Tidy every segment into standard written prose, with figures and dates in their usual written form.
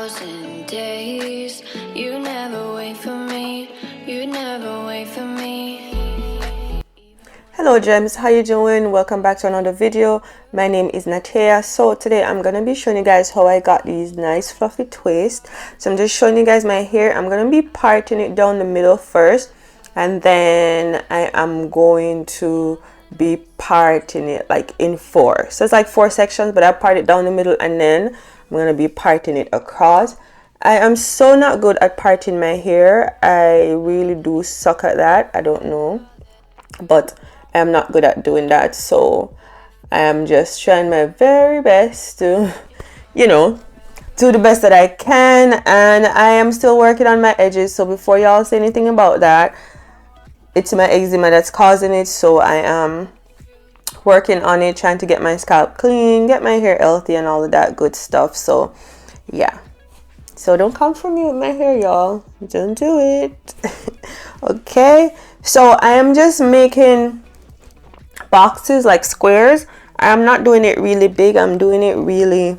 1,000 days. You never wait for me. You never wait for me. Hello gems, how you doing? Welcome back to another video. My name is Nataya. So today I'm gonna be showing you guys how I got these nice fluffy twists. So I'm just showing you guys my hair. I'm gonna be parting it down the middle first, and then I am going to be parting it like in four. So it's like 4 sections, but I part it down the middle and then I'm gonna be parting it across. I am so not good at parting my hair. I really do suck at that. I don't know, but I'm not good at doing that, so I am just trying my very best to, you know, do the best that I can. And I am still working on my edges, so before y'all say anything about that, it's my eczema that's causing it. So I am working on it, trying to get my scalp clean, get my hair healthy and all of that good stuff. So yeah, so don't come for me with my hair, y'all. Don't do it. Okay, so I am just making boxes, like squares. I'm not doing it really big, I'm doing it really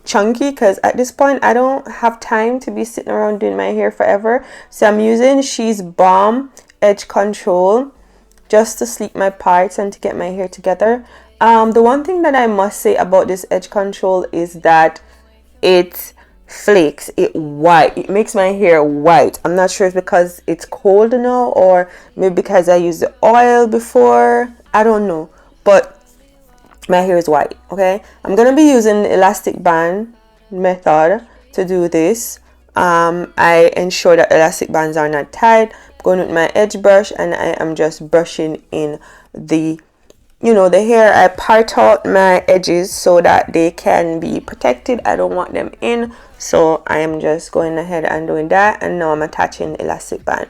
chunky because at this point I don't have time to be sitting around doing my hair forever. So I'm using She's Balm Edge Control just to sleep my parts and to get my hair together. The one thing that I must say about this edge control is that it flakes it white. It makes my hair white. I'm not sure if because it's cold now or maybe because I used the oil before. I don't know, but my hair is white. Okay, I'm gonna be using the elastic band method to do this. I ensure that elastic bands are not tight. I'm going with my edge brush and I am just brushing in the, you know, the hair. I part out my edges so that they can be protected. I don't want them in, so I am just going ahead and doing that. And now I'm attaching the elastic band.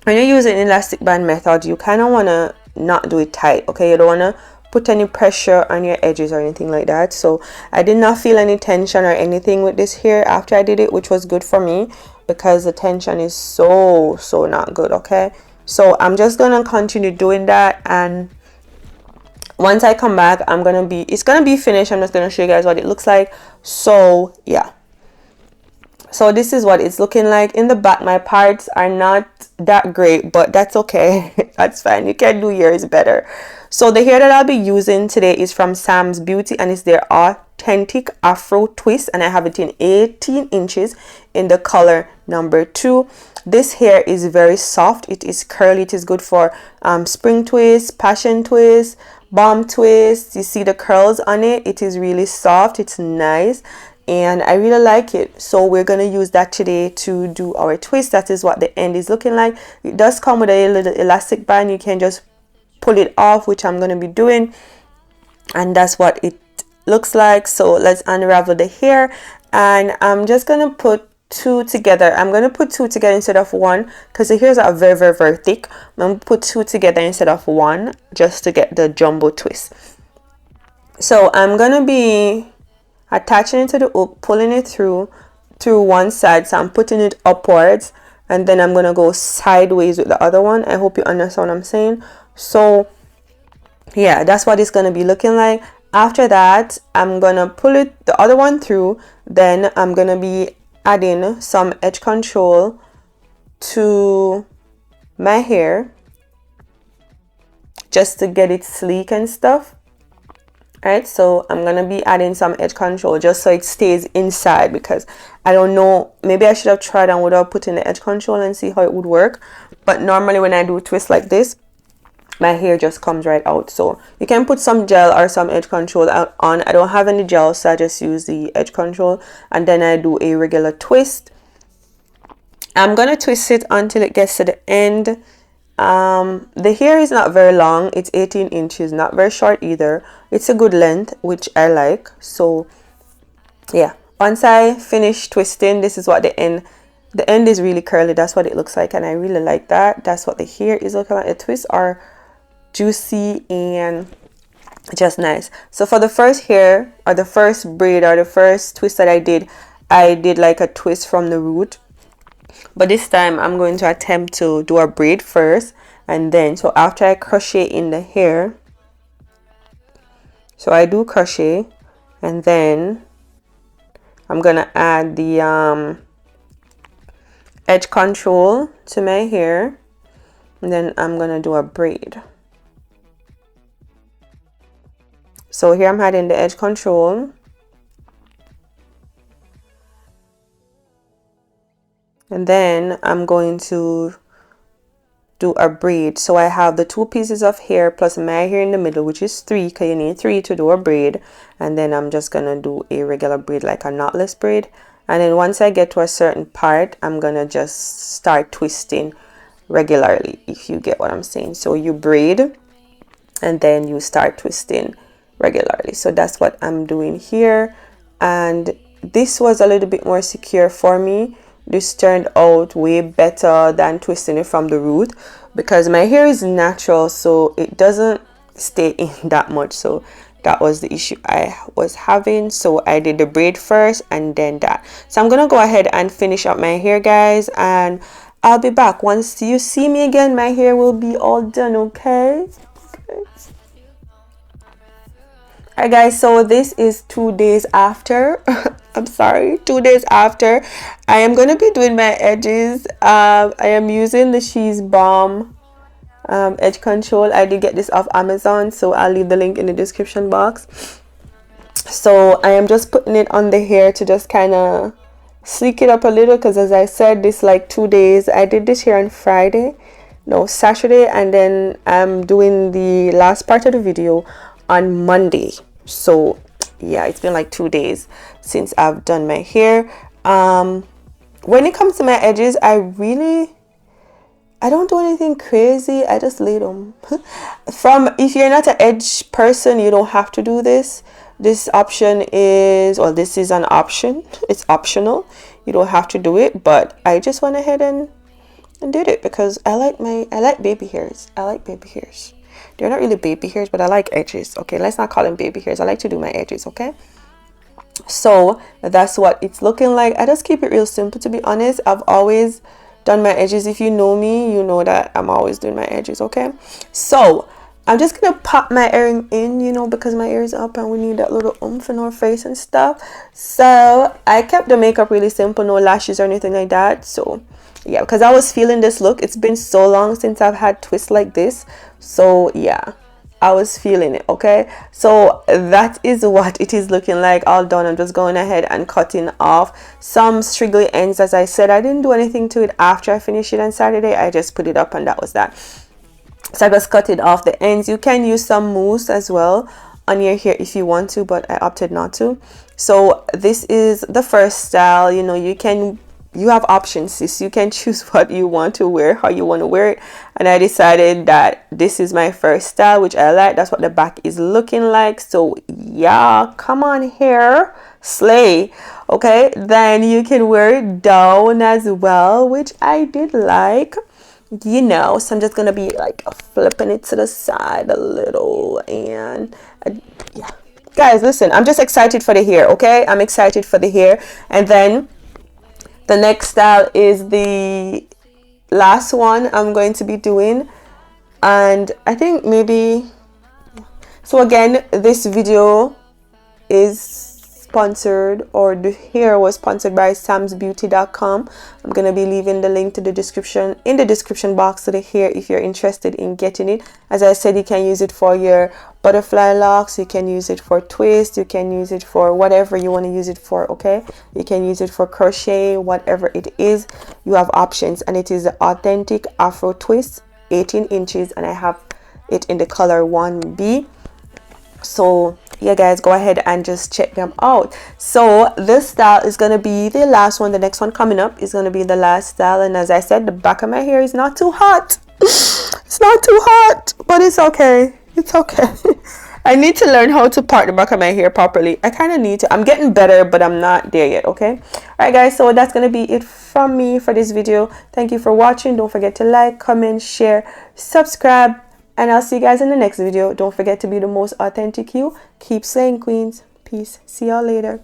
When you're using elastic band method, you kind of want to not do it tight. Okay, you don't want to put any pressure on your edges or anything like that. So I did not feel any tension or anything with this hair after I did it, which was good for me because the tension is so not good. Okay, so I'm just gonna continue doing that, and once I come back, it's gonna be finished. I'm just gonna show you guys what it looks like. So yeah, so this is what it's looking like. In the back, my parts are not that great, but that's okay. That's fine, you can do yours better. So the hair that I'll be using today is from Samsbeauty, and it's their authentic Afro Twist, and I have it in 18 inches in the color number 2. This hair is very soft, it is curly, it is good for spring twist, passion twist, bomb twist. You see the curls on it, it is really soft, it's nice, and I really like it. So we're going to use that today to do our twist. That is what the end is looking like. It does come with a little elastic band. You can just pull it off, which I'm going to be doing, and that's what it looks like. So let's unravel the hair, and I'm just going to put 2 together. I'm going to put 2 together instead of 1 because the hairs are very thick. I'm going to put 2 together instead of 1 just to get the jumbo twist. So I'm going to be attaching it to the hook, pulling it through one side. So I'm putting it upwards, and then I'm going to go sideways with the other one. I hope you understand what I'm saying. So yeah, that's what it's going to be looking like. After that, I'm going to pull the other one through. Then I'm going to be adding some edge control to my hair just to get it sleek and stuff. Alright, so I'm gonna be adding some edge control just so it stays inside, because I don't know, maybe I should have tried and without putting the edge control and see how it would work. But normally when I do twists like this, my hair just comes right out. So you can put some gel or some edge control on. I don't have any gel, so I just use the edge control, and then I do a regular twist. I'm gonna twist it until it gets to the end. The hair is not very long, it's 18 inches, not very short either. It's a good length, which I like. So yeah, once I finish twisting, this is what the end is really curly. That's what it looks like, and I really like that. That's what the hair is looking like. The twists are juicy and just nice. So for the first hair, or the first braid, or the first twist that I did like a twist from the root. But this time I'm going to attempt to do a braid first, and then so after I crochet in the hair, so I do crochet, and then I'm gonna add the edge control to my hair, and then I'm gonna do a braid. So here I'm adding the edge control, and then I'm going to do a braid. So I have the 2 pieces of hair plus my hair in the middle, which is 3, because you need 3 to do a braid. And then I'm just gonna do a regular braid, like a knotless braid. And then once I get to a certain part, I'm gonna just start twisting regularly, if you get what I'm saying. So you braid and then you start twisting regularly. So that's what I'm doing here, and this was a little bit more secure for me. This turned out way better than twisting it from the root, because my hair is natural, so it doesn't stay in that much. So that was the issue I was having. So I did the braid first and then that. So I'm gonna go ahead and finish up my hair, guys, and I'll be back. Once you see me again, my hair will be all done. Okay. Alright guys, so this is 2 days after. I'm sorry, 2 days after. I am going to be doing my edges. I am using the She's Balm edge control. I did get this off Amazon, so I'll leave the link in the description box. So I am just putting it on the hair to just kind of sleek it up a little, because as I said, this like 2 days. I did this here on Saturday, and then I'm doing the last part of the video on Monday. So yeah, it's been like 2 days since I've done my hair. When it comes to my edges, I don't do anything crazy. I just lay them. If you're not an edge person, you don't have to do this. This option is, or this is an option. It's optional. You don't have to do it, but I just went ahead and did it because I like baby hairs. I like baby hairs. They're not really baby hairs, but I like edges. Okay, let's not call them baby hairs. I like to do my edges, okay? So that's what it's looking like. I just keep it real simple, to be honest. I've always done my edges. If you know me, you know that I'm always doing my edges, okay? So I'm just gonna pop my earring in, you know, because my ear is up and we need that little oomph in our face and stuff. So I kept the makeup really simple, no lashes or anything like that. So yeah, because I was feeling this look. It's been so long since I've had twists like this. So yeah, I was feeling it, okay? So that is what it is looking like, all done. I'm just going ahead and cutting off some straggly ends. As I said, I didn't do anything to it after I finished it on Saturday. I just put it up and that was that. So I just cut it off the ends. You can use some mousse as well on your hair if you want to, but I opted not to. So this is the first style. You know, you have options, sis. You can choose what you want to wear, how you want to wear it. And I decided that this is my first style, which I like. That's what the back is looking like. So yeah, come on here, slay. Okay, then you can wear it down as well, which I did like, you know. So I'm just gonna be like flipping it to the side a little, and yeah, guys, listen, I'm just excited for the hair. Okay, I'm excited for the hair. And then the next style is the last one I'm going to be doing, and I think maybe, so again, this video is sponsored, or the hair was sponsored by Samsbeauty.com. I'm gonna be leaving the link to the description in the description box to the hair if you're interested in getting it. As I said, you can use it for your butterfly locks, you can use it for twist, you can use it for whatever you want to use it for, okay? You can use it for crochet, whatever it is, you have options. And it is the authentic Afro Twist, 18 inches, and I have it in the color 1B. So yeah, guys, go ahead and just check them out. So this style is going to be the last one. The next one coming up is going to be the last style. And as I said, the back of my hair is not too hot. It's not too hot, but it's okay. It's okay. I need to learn how to part the back of my hair properly. I kind of need to. I'm getting better, but I'm not there yet, okay? Alright guys, so that's going to be it from me for this video. Thank you for watching. Don't forget to like, comment, share, subscribe, and I'll see you guys in the next video. Don't forget to be the most authentic you. Keep slaying, queens. Peace. See y'all later.